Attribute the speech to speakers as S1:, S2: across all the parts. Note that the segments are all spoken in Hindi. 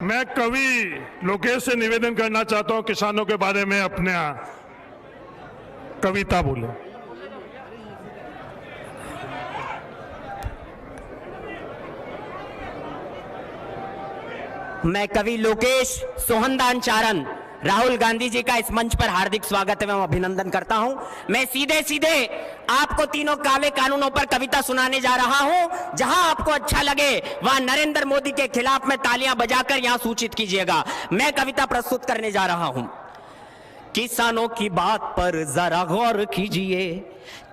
S1: मैं कवि लोकेश से निवेदन करना चाहता हूं किसानों के बारे में अपने कविता बोले।
S2: मैं कवि लोकेश सोहनदान चारण राहुल गांधी जी का इस मंच पर हार्दिक स्वागत एवं अभिनंदन करता हूं। मैं सीधे सीधे आपको तीनों काले कानूनों पर कविता सुनाने जा रहा हूं। जहां आपको अच्छा लगे वहां नरेंद्र मोदी के खिलाफ में तालियां बजाकर यहां सूचित कीजिएगा। मैं कविता प्रस्तुत करने जा रहा हूं। किसानों की बात पर जरा गौर कीजिए,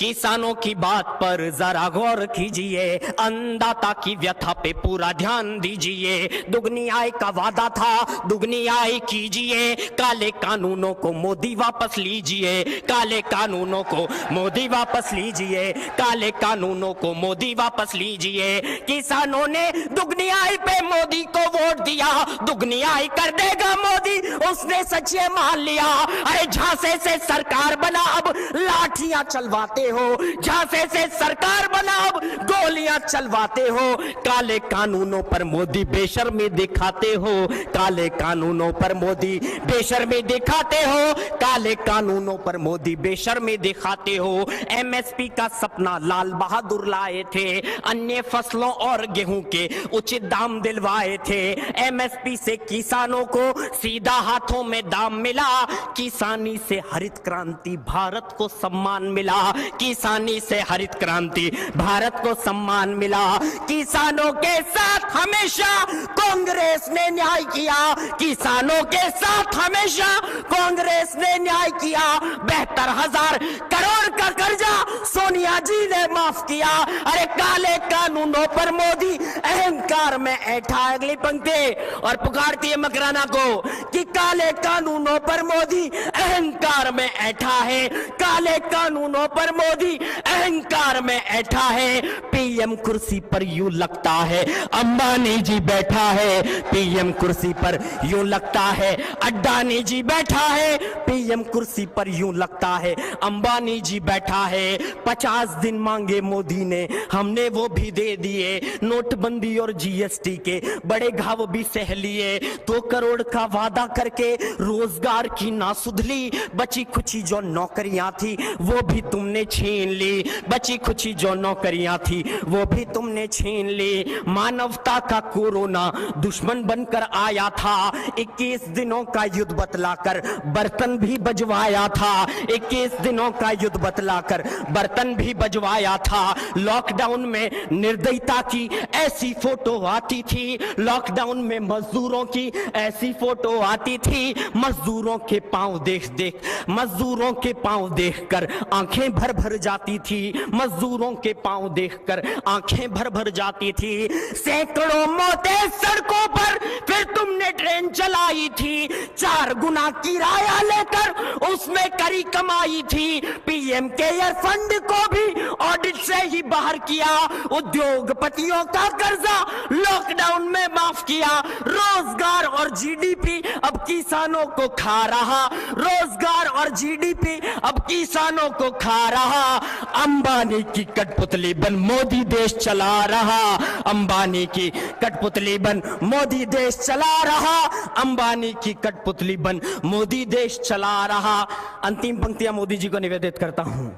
S2: किसानों की बात पर जरा गौर कीजिए, अन्नदाता की व्यथा पे पूरा ध्यान दीजिए। दुगनी आय का वादा था, दुगनी आय कीजिए। काले कानूनों को मोदी वापस लीजिए, काले कानूनों को मोदी वापस लीजिए, काले कानूनों को मोदी वापस लीजिए। किसानों ने दुगनी आय पे मोदी को वोट दिया, दुगनी आय कर देगा मोदी, उसने सच ये मान लिया। अरे झांसे से सरकार बना, अब लाठियां चलवाते हो, झांसे से सरकार बना, अब गोलियां चलवाते हो। काले कानूनों पर मोदी बेशर्मी दिखाते हो, काले कानूनों पर मोदी बेशर्मी दिखाते हो, काले कानूनों पर मोदी बेशर्मी दिखाते हो। एमएसपी का सपना लाल बहादुर लाए थे, अन्य फसलों और गेहूं के उचित दाम दिलवाए थे। एमएसपी से किसानों को सीधा हाथों में दाम मिला, किसानी से हरित क्रांति भारत को सम्मान मिला, किसानी से हरित क्रांति भारत को सम्मान मिला। किसानों के साथ हमेशा कांग्रेस ने न्याय किया, किसानों के साथ हमेशा कांग्रेस ने न्याय किया। 72,000 करोड़ का कर्जा सोनिया जी ने माफ किया। अरे काले कानूनों पर मोदी अहंकार में ऐठा। अगली पंक्ति और पुकारती है मकराना को कि काले कानूनों पर मोदी अहंकार में ऐठा है, काले कानूनों पर मोदी अहंकार में ऐठा है। पीएम कुर्सी पर यूं लगता है अंबानी जी बैठा है, पीएम कुर्सी पर यूं लगता है अड्डानी जी बैठा है, पीएम कुर्सी पर यूं लगता है अंबानी जी बैठा है। 50 दिन मांगे मोदी ने, हमने वो भी दे दिए। नोटबंदी और जीएसटी के बड़े घाव भी सह लिए। 2 करोड़ का वादा करके रोजगार की ना सुधली, बची खुची जो नौकरियां थी वो भी तुमने छीन ली, बची खुची जो नौकरियां थी वो भी तुमने छीन ली। मानवता का कोरोना दुश्मन बनकर आया था, 21 दिनों का युद्ध बतलाकर बर्तन भी बजवाया था, 21 दिनों का युद्ध बतलाकर बर्तन भी बजवाया था। लॉकडाउन में निर्दयता की ऐसी फोटो आती थी, लॉकडाउन में मजदूरों की ऐसी फोटो आती थी। मजदूरों के पांव देख देख, मजदूरों के पांव देखकर आंखें भर भर जाती थी, मजदूरों के पांव देखकर आंखें भर भर जाती थी। सैकड़ों मौतें सड़कों पर फिर तुमने ट्रेन चलाई थी, 4 गुना किराया लेकर उसमें करी कमाई थी। पीएम केयर फंड को भी ऑडिट से ही बाहर किया, उद्योगपतियों का कर्जा लॉकडाउन में माफ किया। रोजगार और जीडीपी अब किसानों को खा रहा, रोजगार और जीडीपी अब किसानों को खा रहा। अंबानी की कठपुतली बन मोदी देश चला रहा, अंबानी की कठपुतली बन मोदी देश चला रहा, अंबानी की कठपुतली बन मोदी देश चला रहा। अंतिम पंक्तियां मोदी जी को निवेदित करता हूं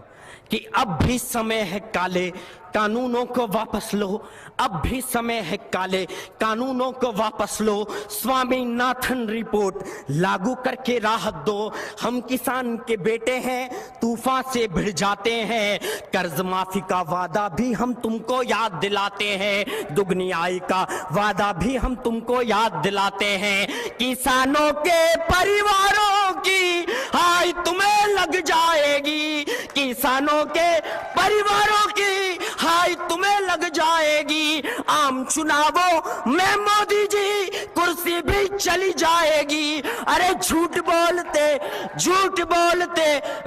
S2: कि अब भी समय है काले कानूनों को वापस लो, अब भी समय है काले कानूनों को वापस लो। स्वामीनाथन रिपोर्ट लागू करके राहत दो, हम किसान के बेटे हैं, तूफान से भिड़ जाते हैं। कर्ज माफी का वादा भी हम तुमको याद दिलाते हैं, दुगनी आय का वादा भी हम तुमको याद दिलाते हैं। किसानों के परिवारों की हाय तुम्हें लग जाएगी, किसानों के परिवारों की हाय तुम्हें लग जाएगी। आम चुनावों में मोदी जी कुर्सी भी चली जाएगी। अरे झूठ बोलते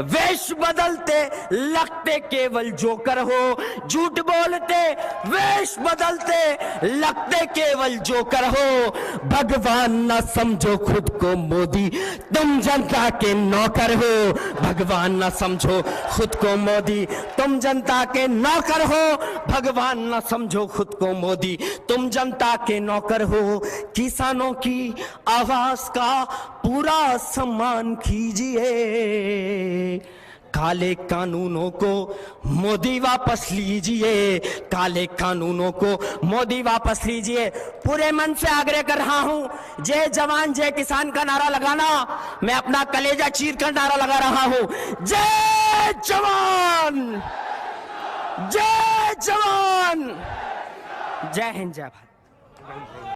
S2: वेश बदलते लगते केवल जोकर हो, झूठ बोलते वेश बदलते लगते केवल जोकर हो। भगवान न समझो खुद को मोदी, तुम जनता के नौकर हो, भगवान न समझो खुद को मोदी, तुम जनता के नौकर हो, भगवान न समझो खुद को मोदी, तुम जनता के नौकर हो। किसानों किसानों की आवाज का पूरा सम्मान कीजिए। काले कानूनों को मोदी वापस लीजिए, काले कानूनों को मोदी वापस लीजिए। पूरे मन से आग्रह कर रहा हूं, जय जवान जय किसान का नारा लगाना। मैं अपना कलेजा चीर कर नारा लगा रहा हूं, जय जवान जय जवान। जय हिंद जय भारत।